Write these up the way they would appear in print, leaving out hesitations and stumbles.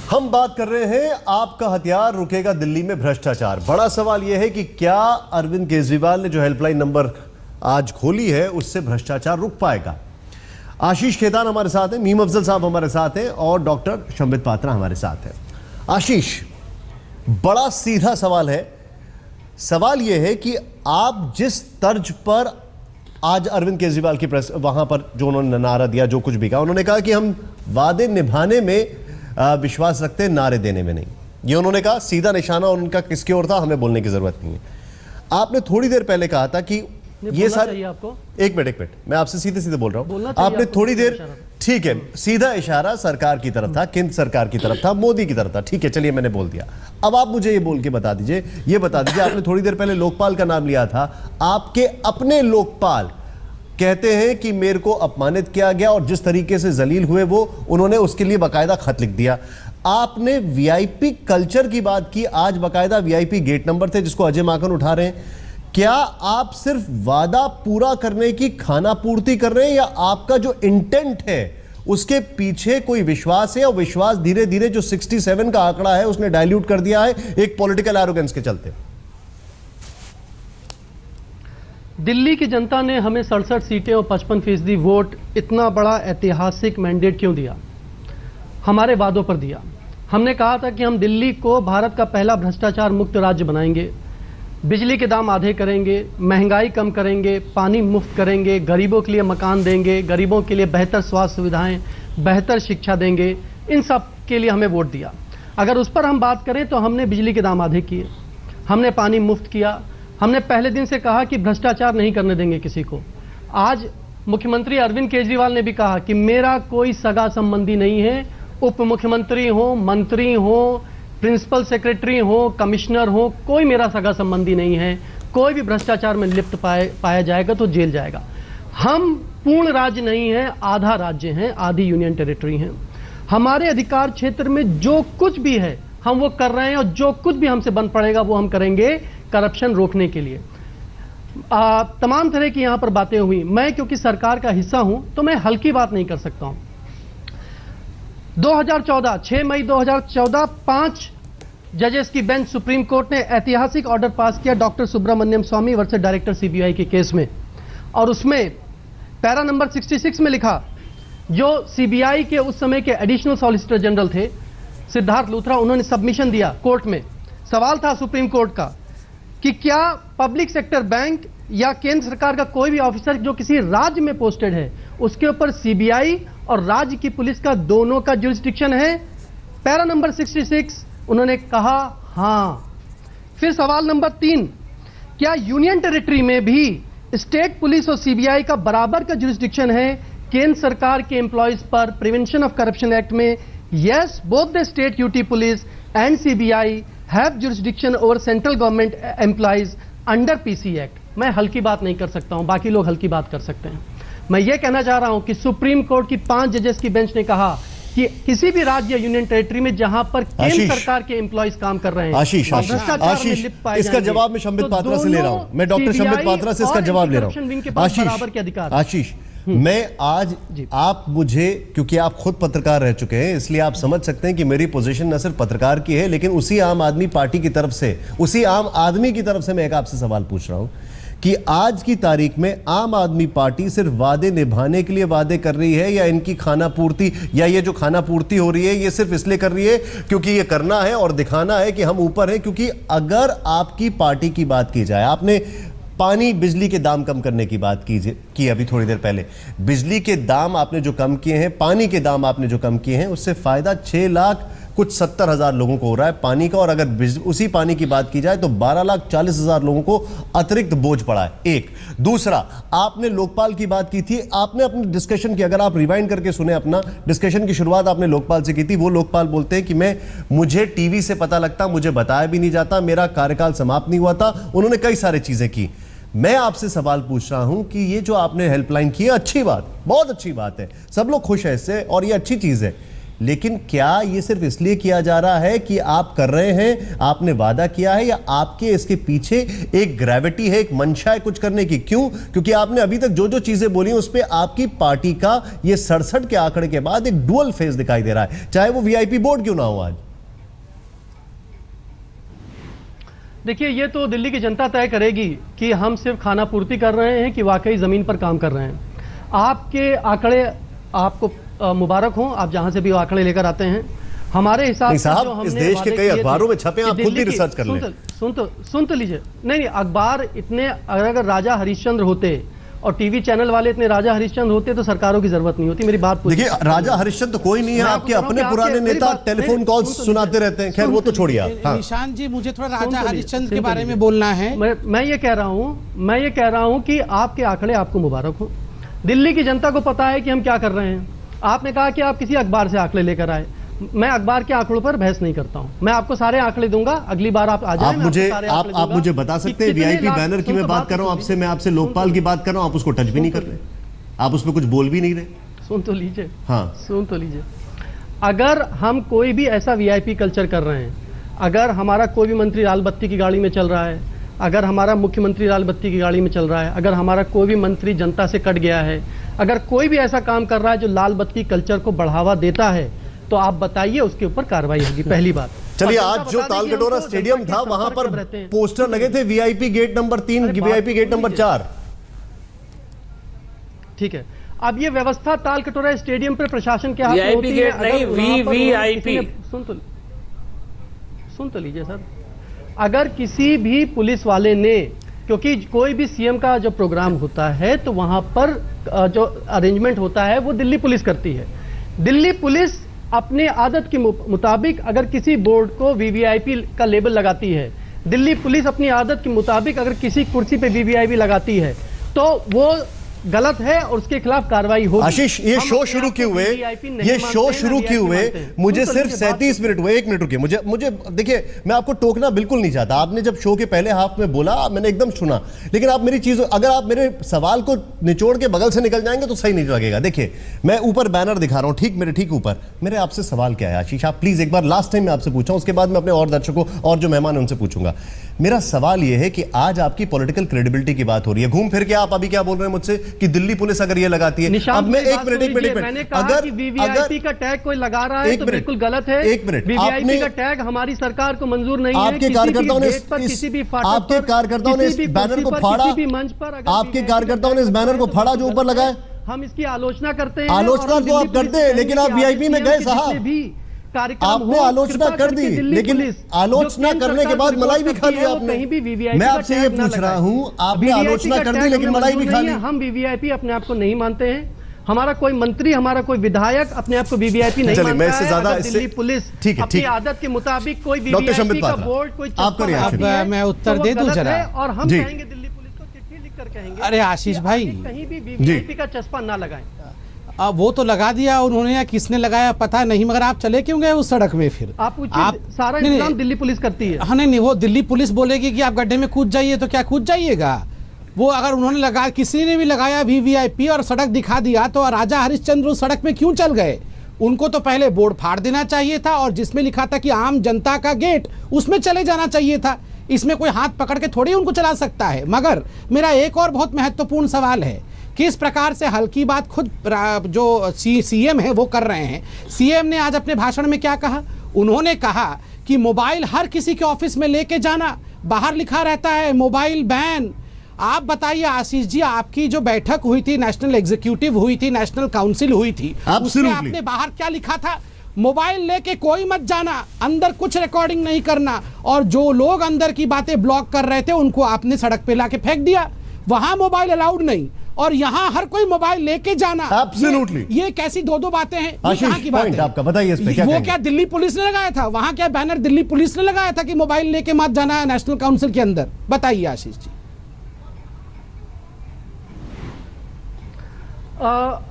हम बात कर रहे हैं आपका हथियार रुकेगा दिल्ली में भ्रष्टाचार। बड़ा सवाल यह है कि क्या अरविंद केजरीवाल ने जो हेल्पलाइन नंबर आज खोली है उससे भ्रष्टाचार रुक पाएगा। आशीष खेतान हमारे साथ हैं, मीम अफजल साहब हमारे साथ हैं और डॉक्टर संबित पात्रा हमारे साथ हैं। आशीष, बड़ा सीधा सवाल है। सवाल यह है कि आप जिस तर्ज पर आज अरविंद केजरीवाल की प्रेस वहां पर जो उन्होंने नारा दिया, जो कुछ भी कहा, उन्होंने कहा कि हम वादे निभाने में विश्वास रखते हैं, नारे देने में नहीं। ये उन्होंने कहा, सीधा निशाना उनका किसकी ओर था हमें बोलने की जरूरत नहीं है। आपने थोड़ी देर पहले कहा था कि ये सारे आपको एक मिनट मैं आपसे सीधे सीधे बोल रहा हूं। आपने थोड़ी देर, ठीक है, सीधा इशारा सरकार की तरफ था, केंद्र सरकार की तरफ था, मोदी की तरफ था। ठीक है, चलिए मैंने बोल दिया। अब आप मुझे ये बोल के बता दीजिए, आपने थोड़ी देर पहले लोकपाल का नाम लिया था। आपके अपने लोकपाल कहते हैं कि मेरे को अपमानित किया गया और जिस तरीके से जलील हुए वो, उन्होंने उसके लिए बाकायदा खत लिख दिया। आपने वीआईपी कल्चर की बात की, आज बाकायदा वीआईपी गेट नंबर थे जिसको अजय माकन उठा रहे हैं। क्या आप सिर्फ वादा पूरा करने की खाना पूर्ति कर रहे हैं या आपका जो इंटेंट है उसके पीछे कोई विश्वास है, और विश्वास धीरे धीरे जो 67 का आंकड़ा है उसने डाइल्यूट कर दिया है एक पॉलिटिकल एरोगेंस के चलते? दिल्ली की जनता ने हमें 67 सीटें और 55% वोट, इतना बड़ा ऐतिहासिक मैंडेट क्यों दिया? हमारे वादों पर दिया। हमने कहा था कि हम दिल्ली को भारत का पहला भ्रष्टाचार मुक्त राज्य बनाएंगे, बिजली के दाम आधे करेंगे, महंगाई कम करेंगे, पानी मुफ्त करेंगे, गरीबों के लिए मकान देंगे, गरीबों के लिए बेहतर स्वास्थ्य सुविधाएं, बेहतर शिक्षा देंगे। इन सब के लिए हमें वोट दिया। अगर उस पर हम बात करें तो हमने बिजली के दाम आधे किए, हमने पानी मुफ्त किया, हमने पहले दिन से कहा कि भ्रष्टाचार नहीं करने देंगे किसी को। आज मुख्यमंत्री अरविंद केजरीवाल ने भी कहा कि मेरा कोई सगा संबंधी नहीं है, उप मुख्यमंत्री हो, मंत्री हो, प्रिंसिपल सेक्रेटरी हो, कमिश्नर हो, कोई मेरा सगा संबंधी नहीं है। कोई भी भ्रष्टाचार में लिप्त पाया जाएगा तो जेल जाएगा। हम पूर्ण राज्य नहीं है, आधा राज्य हैं, आधी यूनियन टेरिटरी हैं। हमारे अधिकार क्षेत्र में जो कुछ भी है हम वो कर रहे हैं, और जो कुछ भी हमसे बन पड़ेगा वो हम करेंगे करप्शन रोकने के लिए। तमाम तरह की यहां पर बातें हुई। मैं क्योंकि सरकार का हिस्सा हूं तो मैं हल्की बात नहीं कर सकता हूं। 2014 6 मई 2014 5 जजेस की बेंच सुप्रीम कोर्ट ने ऐतिहासिक ऑर्डर पास किया डॉक्टर सुब्रमण्यम स्वामी वर्सेस डायरेक्टर सीबीआई के केस में, और उसमें पैरा नंबर 66 में लिखा, जो सीबीआई के उस समय के एडिशनल सॉलिसिटर जनरल थे सिद्धार्थ लूथरा, उन्होंने सबमिशन दिया कोर्ट में। सवाल था सुप्रीम कोर्ट का कि क्या पब्लिक सेक्टर बैंक या केंद्र सरकार का कोई भी ऑफिसर जो किसी राज्य में पोस्टेड है उसके ऊपर सीबीआई और राज्य की पुलिस का दोनों का जुरिस्डिक्शन है? पैरा नंबर 66 उन्होंने कहा हां। फिर सवाल नंबर 3, क्या यूनियन टेरिटरी में भी स्टेट पुलिस और सीबीआई का बराबर का जुरिस्डिक्शन है केंद्र सरकार के एम्प्लॉयज पर प्रिवेंशन ऑफ करप्शन एक्ट में? Yes, both the state UT police and CBI have jurisdiction over central government employees under PC act. मैं हल्की बात नहीं कर सकता हूं, बाकी लोग हल्की बात कर सकते हैं। मैं ये कहना चाह रहा हूं कि सुप्रीम कोर्ट की 5 जजेस की बेंच ने कहा कि किसी भी राज्य या यूनियन टेरिटरी में जहां पर केंद्र सरकार के एम्प्लॉयज काम कर रहे हैं, आशीष, इसका जवाब मैं संबित पात्रा से ले रहा हूं। मैं डॉक्टर संबित पात्रा से इसका जवाब ले रहा हूं। आशीष, मैं आज आप मुझे, क्योंकि आप खुद पत्रकार रह चुके हैं इसलिए आप समझ सकते हैं कि मेरी पोजीशन न सिर्फ पत्रकार की है लेकिन उसी आम आदमी पार्टी की तरफ से, उसी आम आदमी की तरफ से मैं एक आपसे सवाल पूछ रहा हूं कि आज की तारीख में आम आदमी पार्टी सिर्फ वादे निभाने के लिए वादे कर रही है, या इनकी खाना पूर्ति, या ये जो खाना पूर्ति हो रही है ये सिर्फ इसलिए कर रही है क्योंकि ये करना है और दिखाना है कि हम ऊपर हैं? क्योंकि अगर आपकी पार्टी की बात की जाए, आपने पानी बिजली के दाम कम करने की बात की अभी थोड़ी देर पहले, बिजली के दाम आपने जो कम किए हैं, पानी के दाम आपने जो कम किए हैं, उससे फायदा 6,70,000 लोगों को हो रहा है पानी का। और अगर उसी पानी की बात की जाए तो 12,40,000 लोगों को अतिरिक्त बोझ पड़ा है। एक दूसरा, आपने लोकपाल की बात की थी, आपने अपने डिस्कशन की, अगर आप रिवाइंड करके सुने अपना डिस्कशन की शुरुआत आपने लोकपाल से की थी। वो लोकपाल बोलते हैं कि मुझे टीवी से पता लगता, मुझे बताया भी नहीं जाता, मेरा कार्यकाल समाप्त नहीं हुआ था। उन्होंने कई सारी चीजें की। मैं आपसे सवाल पूछ रहा हूं कि ये जो आपने हेल्पलाइन की है, अच्छी बात, बहुत अच्छी बात है, सब लोग खुश हैं इससे और ये अच्छी चीज है। लेकिन क्या ये सिर्फ इसलिए किया जा रहा है कि आप कर रहे हैं, आपने वादा किया है, या आपके इसके पीछे एक ग्रेविटी है, एक मंशा है कुछ करने की? क्यों? क्योंकि आपने अभी तक जो जो चीजें बोली उस पर आपकी पार्टी का ये 67 के आंकड़े के बाद एक डुअल फेस दिखाई दे रहा है, चाहे वो वीआईपी बोर्ड क्यों ना हो आज। देखिए, ये तो दिल्ली की जनता तय करेगी कि हम सिर्फ खाना पूर्ति कर रहे हैं कि वाकई जमीन पर काम कर रहे हैं। आपके आंकड़े आपको मुबारक हो, आप जहां से भी आंकड़े लेकर आते हैं। हमारे हिसाब से जो हमने इस देश के कई अखबारों में छपे, आप खुद भी रिसर्च कर लें। सुन तो लीजिए। नहीं, अखबार इतने, अगर राजा हरिश्चंद्र होते और टीवी चैनल वाले इतने राजा हरिश्चंद्र होते तो सरकारों की जरूरत नहीं होती। मेरी बात देखिए, राजा हरिश्चंद्र तो कोई नहीं है, आपके अपने पुराने नेता टेलीफोन कॉल्स सुनाते रहते हैं। खैर वो तो छोड़िए आप। हाँ। निशांत जी, मुझे थोड़ा राजा हरिश्चंद्र के बारे में बोलना है। मैं ये कह रहा हूं कि आपके आंकड़े आपको मुबारक हो। दिल्ली की जनता को पता है कि हम क्या कर रहे हैं। आपने कहा कि आप किसी अखबार से आंकड़े लेकर आए। मैं अखबार के आंकड़ों पर बहस नहीं करता हूं। मैं आपको सारे आंकड़े दूंगा, अगली बार आप आ जाए। आप मुझे बता सकते हैं, वीआईपी बैनर की मैं बात कर रहा हूं आपसे, मैं आपसे लोकपाल की बात कर रहा हूं, आप उसको टच भी नहीं कर रहे, आप उसमें कुछ बोल भी नहीं रहे। सुन तो लीजिए। हाँ, सुन तो लीजिए। अगर हम कोई भी ऐसा वीआईपी कल्चर कर रहे हैं, अगर हमारा कोई भी मंत्री लाल बत्ती की गाड़ी में चल रहा है, अगर हमारा मुख्यमंत्री लाल बत्ती की गाड़ी में चल रहा है, अगर हमारा कोई भी मंत्री जनता से कट गया है, अगर कोई भी ऐसा काम कर रहा है जो लाल बत्ती कल्चर को बढ़ावा देता है, तो आप बताइए, उसके ऊपर कार्रवाई होगी। पहली बात। चलिए, आज जो तालकटोरा स्टेडियम था वहां पर पोस्टर लगे थे, VIP gate number 3, VIP gate number 4। ठीक है, अब ये व्यवस्था तालकटोरा स्टेडियम पर प्रशासन के हाथ में होती है। गेट नहीं, वीवीआईपी। सुन तो लीजिए सर। अगर किसी भी पुलिस वाले ने, क्योंकि कोई भी सीएम का जो प्रोग्राम होता है तो वहां पर जो अरेंजमेंट होता है वो दिल्ली पुलिस करती है। दिल्ली पुलिस अपने आदत के मुताबिक अगर किसी बोर्ड को वीवीआईपी का लेबल लगाती है, दिल्ली पुलिस अपनी आदत के मुताबिक अगर किसी कुर्सी पे वीवीआईपी लगाती है, तो वो गलत है और उसके खिलाफ कार्रवाई होगी। आशीष, ये शो शुरू किए हुए मुझे सिर्फ 37 मिनट हुए। 1 मिनट रुकिए, मुझे देखिए, मैं आपको टोकना बिल्कुल नहीं चाहता। आपने जब शो के पहले हाफ में बोला, मैंने एकदम सुना, लेकिन आप मेरी चीज, अगर आप मेरे सवाल को निचोड़ के बगल से निकल जाएंगे तो सही नहीं लगेगा। देखिए, मैं ऊपर बैनर दिखा रहा हूं, ठीक मेरे ठीक ऊपर। मेरे आपसे सवाल क्या है आशीष, आप प्लीज एक बार लास्ट टाइम मैं आपसे पूछा, उसके बाद मैं अपने और दर्शकों और जो मेहमान है उनसे पूछूंगा। मेरा सवाल यह है कि आज आपकी पॉलिटिकल क्रेडिबिलिटी की बात हो रही है, घूम फिर के आप अभी क्या बोल रहे हैं मुझसे कि दिल्ली पुलिस अगर ये लगाती है। अब मैं एक मिनट, अगर वीवीआईपी का टैग कोई लगा रहा है तो बिल्कुल गलत है। एक मिनट, वीवीआईपी का टैग हमारी सरकार को मंजूर नहीं है। आपके कार्यकर्ताओं ने किसी भी आपके कार्यकर्ताओं ने इस बैनर को फाड़ा, मंच पर आपके कार्यकर्ताओं ने इस बैनर को फाड़ा जो ऊपर लगा है। हम इसकी आलोचना करते हैं। आलोचना तो आप करते हैं, लेकिन आप वीआईपी में गए साहब, आपने आलोचना कर दी, लेकिन आलोचना करने के बाद मलाई भी खा लिया आपने। मैं आपसे ये पूछ रहा हूं, आपने आलोचना कर दी लेकिन मलाई भी खा ली। हम वीवीआईपी अपने आप को नहीं मानते हैं। हमारा कोई मंत्री, हमारा कोई विधायक अपने आप को वीवीआईपी नहीं मानता है। इससे ज्यादा दिल्ली पुलिस अपनी आदत के मुताबिक कोई वीवीआईपी का बोर्ड, कोई मैं उत्तर दे दूं जरा, और हम कहेंगे दिल्ली पुलिस को चिट्ठी लिखकर कहेंगे, अरे आशीष भाई, कहीं भी वीवीआईपी का चस्पा ना लगाएं। वो तो लगा दिया उन्होंने, या किसने लगाया पता नहीं, मगर आप चले क्यों गए उस सड़क में? फिर आप सारा इंतजाम दिल्ली पुलिस करती है। हाँ, नहीं, वो दिल्ली पुलिस बोलेगी कि आप गड्ढे में कूद जाइए, तो क्या कूद जाइएगा? वो अगर उन्होंने लगा, किसी ने भी लगाया वीवीआईपी और सड़क दिखा दिया, तो राजा हरिश्चंद्र उस सड़क में क्यों चल गए? उनको तो पहले बोर्ड फाड़ देना चाहिए था, और जिसमें लिखा था कि आम जनता का गेट, उसमें चले जाना चाहिए था। इसमें कोई हाथ पकड़ के थोड़ी उनको चला सकता है। मगर मेरा एक और बहुत महत्वपूर्ण सवाल है, किस प्रकार से हल्की बात खुद जो सीएम है वो कर रहे हैं। सीएम ने आज अपने भाषण में क्या कहा? उन्होंने कहा कि मोबाइल हर किसी के ऑफिस में लेके जाना, बाहर लिखा रहता है मोबाइल बैन। आप बताइए आशीष जी, आपकी जो बैठक हुई थी, नेशनल एग्जीक्यूटिव हुई थी, नेशनल काउंसिल हुई थी, उसमें आपने बाहर क्या लिखा था? मोबाइल लेके कोई मत जाना, अंदर कुछ रिकॉर्डिंग नहीं करना, और जो लोग अंदर की बातें ब्लॉक कर रहे थे उनको आपने सड़क पे लाके फेंक दिया। वहां मोबाइल अलाउड नहीं, और यहाँ हर कोई मोबाइल लेके जाना। Absolutely. ये कैसी दो बातें हैं? कहाँ की बात है आपका, बताइए इस पे क्या वो क्या दिल्ली पुलिस ने लगाया था? वहां क्या बैनर दिल्ली पुलिस ने लगाया था कि मोबाइल लेके मत जाना है नेशनल काउंसिल के अंदर? बताइए आशीष जी।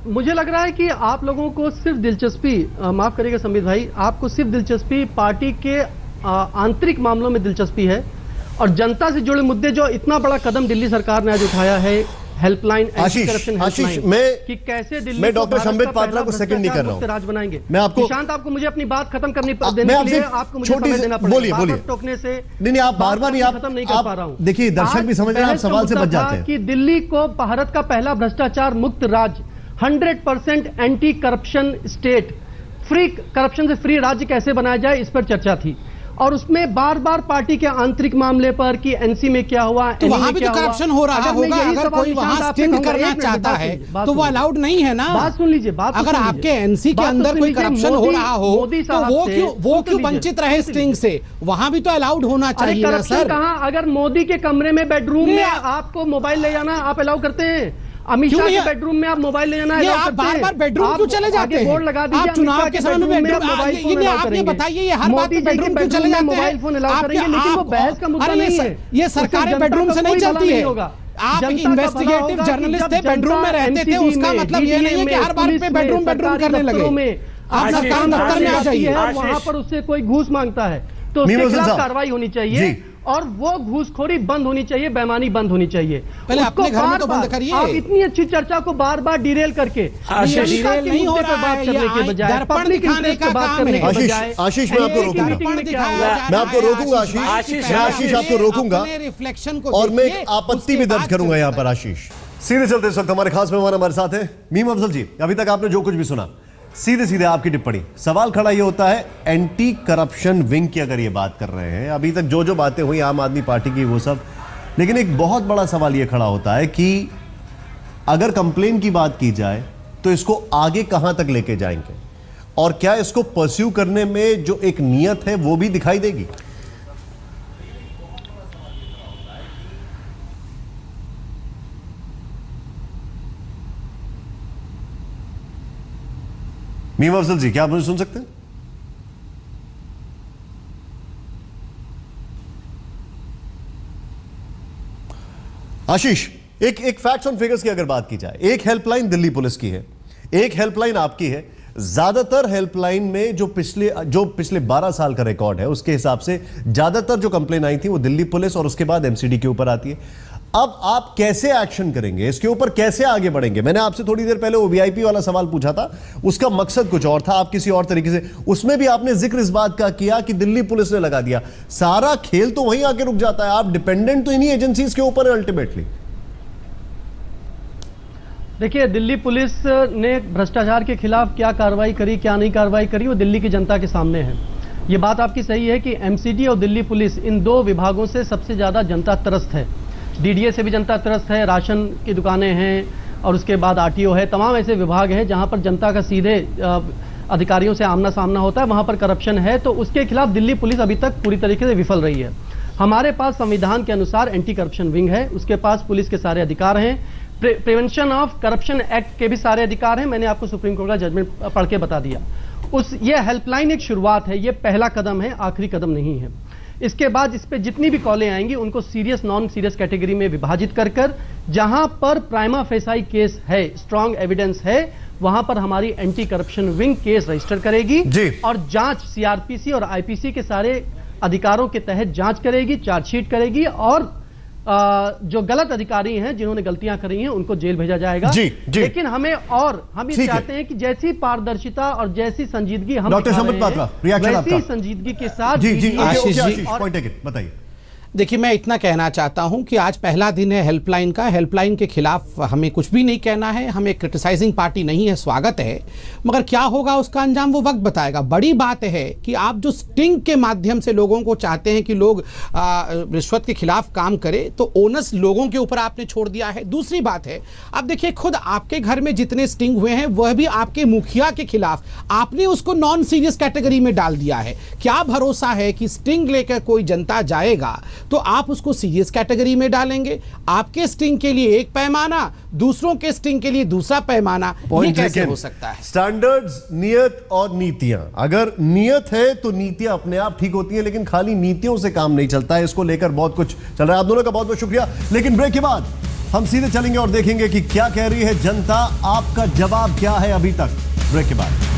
मुझे लग रहा है कि आप लोगों को सिर्फ दिलचस्पी, माफ करिएगा संबित भाई, आपको सिर्फ दिलचस्पी पार्टी के आंतरिक मामलों में दिलचस्पी है, और जनता से जुड़े मुद्दे, जो इतना बड़ा कदम दिल्ली सरकार ने आज उठाया है, हेल्पलाइन, आशीष, हेल्पलाइन कि कैसे दिल्ली मैं को डॉक्टर भारत संबित का पात्रा को पहला सेकंड नहीं कर रहा भ्रष्टाचार मुक्त राज बनाएंगे। मैं आपको निशांत, आपको मुझे अपनी बात खत्म करने मैं देने के आपसे लिए आपको मुझे छोटी समय देना पड़ेगा। बोलिए, बोलिए। टोकने से नहीं, आप बार-बार नहीं, आप खत्म नहीं कर पा रहा हूं। देखिए, दर्शक भी समझ रहे हैं, आप सवाल से बच जाते हैं कि दिल्ली को भारत का पहला भ्रष्टाचार मुक्त राज्य, 100% anti corruption state, free corruption से फ्री राज्य कैसे बनाया जाए, इस पर चर्चा थी। और उसमें बार बार पार्टी के आंतरिक मामले पर कि एनसी में क्या हुआ, तो वहां भी तो करप्शन हो रहा होगा। अगर कोई वहां स्टिंग करना चाहता है तो वो अलाउड नहीं है ना। बात सुन लीजिए, बात अगर आपके एनसी के अंदर कोई करप्शन हो रहा हो तो वो क्यों वंचित रहे स्टिंग से? वहां भी तो अलाउड होना चाहिए ना सर। कहां? अगर मोदी के कमरे में बेडरूम में आपको मोबाइल ले जाना आप अलाउ करते हैं? अमित शाह के बेडरूम में आप मोबाइल ले जाना आप बार-बार बेडरूम क्यों चले जाते हैं? बोर्ड लगा दीजिए, आप चुनाव के समय में बेडरूम, ये आप ये बताइए, ये हर बात में बेडरूम क्यों चले जाते हैं? लेकिन वो बहस का मुद्दा नहीं है। ये सरकारें बेडरूम से नहीं चलती है। आप इन्वेस्टिगेटिव जर्नलिस्ट थे, बेडरूम में रहते थे, उसका मतलब ये नहीं है कि हर बार पे बेडरूम करने लगे। आप सरकारी दफ्तर में आ जाइए, वहां पर उससे कोई घूस मांगता है तो उसके खिलाफ कार्रवाई होनी चाहिए और वो घूसखोरी बंद होनी चाहिए, बेईमानी बंद होनी चाहिए। पहले अपने घर में तो बंद करिए। आप इतनी अच्छी चर्चा को बार बार डिरेल करके नहीं हो रहा है, दर्पण दिखाने का काम है। आशीष, मैं आपको रोकूंगा, मैं आपको रोकूंगा आशीष, आपको रोकूंगा रिफ्लेक्शन को और मैं एक आपत्ति भी दर्ज करूंगा यहाँ पर। आशीष, सीधे चलते इस वक्त हमारे खास मेहमान हमारे साथ हैं मीम अफजल जी। अभी तक आपने जो कुछ भी सुना, सीधे सीधे आपकी टिप्पणी। सवाल खड़ा ये होता है, एंटी करप्शन विंग की अगर ये बात कर रहे हैं, अभी तक जो जो बातें हुई आम आदमी पार्टी की वो सब, लेकिन एक बहुत बड़ा सवाल ये खड़ा होता है कि अगर कंप्लेन की बात की जाए तो इसको आगे कहां तक लेके जाएंगे और क्या इसको परस्यू करने में जो एक नियत है वो भी दिखाई देगी? मीम अफजल जी, क्या आप मुझे सुन सकते हैं? आशीष, एक फैक्ट्स ऑन फिगर्स की अगर बात की जाए, एक हेल्पलाइन दिल्ली पुलिस की है, एक हेल्पलाइन आपकी है। ज्यादातर हेल्पलाइन में जो पिछले 12 साल का रिकॉर्ड है उसके हिसाब से ज्यादातर जो कंप्लेन आई थी वो दिल्ली पुलिस और उसके बाद एमसीडी के ऊपर आती है। अब आप कैसे एक्शन करेंगे, इसके ऊपर कैसे आगे बढ़ेंगे? मैंने आपसे थोड़ी देर पहले वो वीआईपी वाला सवाल पूछा था, उसका मकसद कुछ और था, आप किसी और तरीके से, उसमें भी आपने जिक्र इस बात का किया कि दिल्ली पुलिस ने लगा दिया। सारा खेल तो वहीं आके रुक जाता है, आप डिपेंडेंट तो इन्हीं एजेंसीज के ऊपर है अल्टीमेटली। देखिए, दिल्ली पुलिस ने भ्रष्टाचार के खिलाफ क्या कार्रवाई करी, क्या नहीं कार्रवाई करी, वो दिल्ली की जनता के सामने है। ये बात आपकी सही है कि एमसीडी और दिल्ली पुलिस, इन दो विभागों से सबसे ज्यादा जनता त्रस्त है। डीडीए से भी जनता त्रस्त है, राशन की दुकानें हैं और उसके बाद आरटीओ है। तमाम ऐसे विभाग हैं जहां पर जनता का सीधे अधिकारियों से आमना सामना होता है, वहां पर करप्शन है। तो उसके खिलाफ दिल्ली पुलिस अभी तक पूरी तरीके से विफल रही है। हमारे पास संविधान के अनुसार एंटी करप्शन विंग है, उसके पास पुलिस के सारे अधिकार हैं, प्रिवेंशन ऑफ करप्शन एक्ट के भी सारे अधिकार हैं। मैंने आपको सुप्रीम कोर्ट का जजमेंट पढ़ के बता दिया। ये हेल्पलाइन एक शुरुआत है, ये पहला कदम है, आखिरी कदम नहीं है। इसके बाद इस पे जितनी भी कॉलें आएंगी उनको सीरियस नॉन सीरियस कैटेगरी में विभाजित कर जहां पर प्राइमा फेसाई केस है, स्ट्रांग एविडेंस है, वहां पर हमारी anti corruption wing case register करेगी और जांच सीआरपीसी और आईपीसी के सारे अधिकारों के तहत जांच करेगी, चार्जशीट करेगी और जो गलत अधिकारी हैं जिन्होंने गलतियां करी हैं उनको जेल भेजा जाएगा। लेकिन हम ये चाहते हैं कि जैसी पारदर्शिता और जैसी संजीदगी हम डॉक्टर संबित पात्रा, वैसी संजीदगी के साथ बताइए। देखिए, मैं इतना कहना चाहता हूं कि आज पहला दिन है हेल्पलाइन का। हेल्पलाइन के खिलाफ हमें कुछ भी नहीं कहना है, हमें क्रिटिसाइजिंग पार्टी नहीं है, स्वागत है, मगर क्या होगा उसका अंजाम वो वक्त बताएगा। बड़ी बात है कि आप जो स्टिंग के माध्यम से लोगों को चाहते हैं कि लोग रिश्वत के खिलाफ काम करें, तो ओनस लोगों के ऊपर आपने छोड़ दिया है। दूसरी बात है, अब देखिए, खुद आपके घर में जितने स्टिंग हुए हैं वह भी आपके मुखिया के खिलाफ, आपने उसको नॉन सीरियस कैटेगरी में डाल दिया है। क्या भरोसा है कि स्टिंग लेकर कोई जनता जाएगा तो आप उसको सीरियस कैटेगरी में डालेंगे? आपके स्टिंग के लिए एक पैमाना, दूसरों के स्टिंग के लिए दूसरा पैमाना, ये कैसे हो सकता है? स्टैंडर्ड्स, नियत और नीतियां, अगर नियत है तो नीतियां अपने आप ठीक होती हैं, लेकिन खाली नीतियों से काम नहीं चलता है। इसको लेकर बहुत कुछ चल रहा है। आप दोनों का बहुत बहुत शुक्रिया। लेकिन ब्रेक के बाद हम सीधे चलेंगे और देखेंगे कि क्या कह रही है जनता, आपका जवाब क्या है अभी तक। ब्रेक के बाद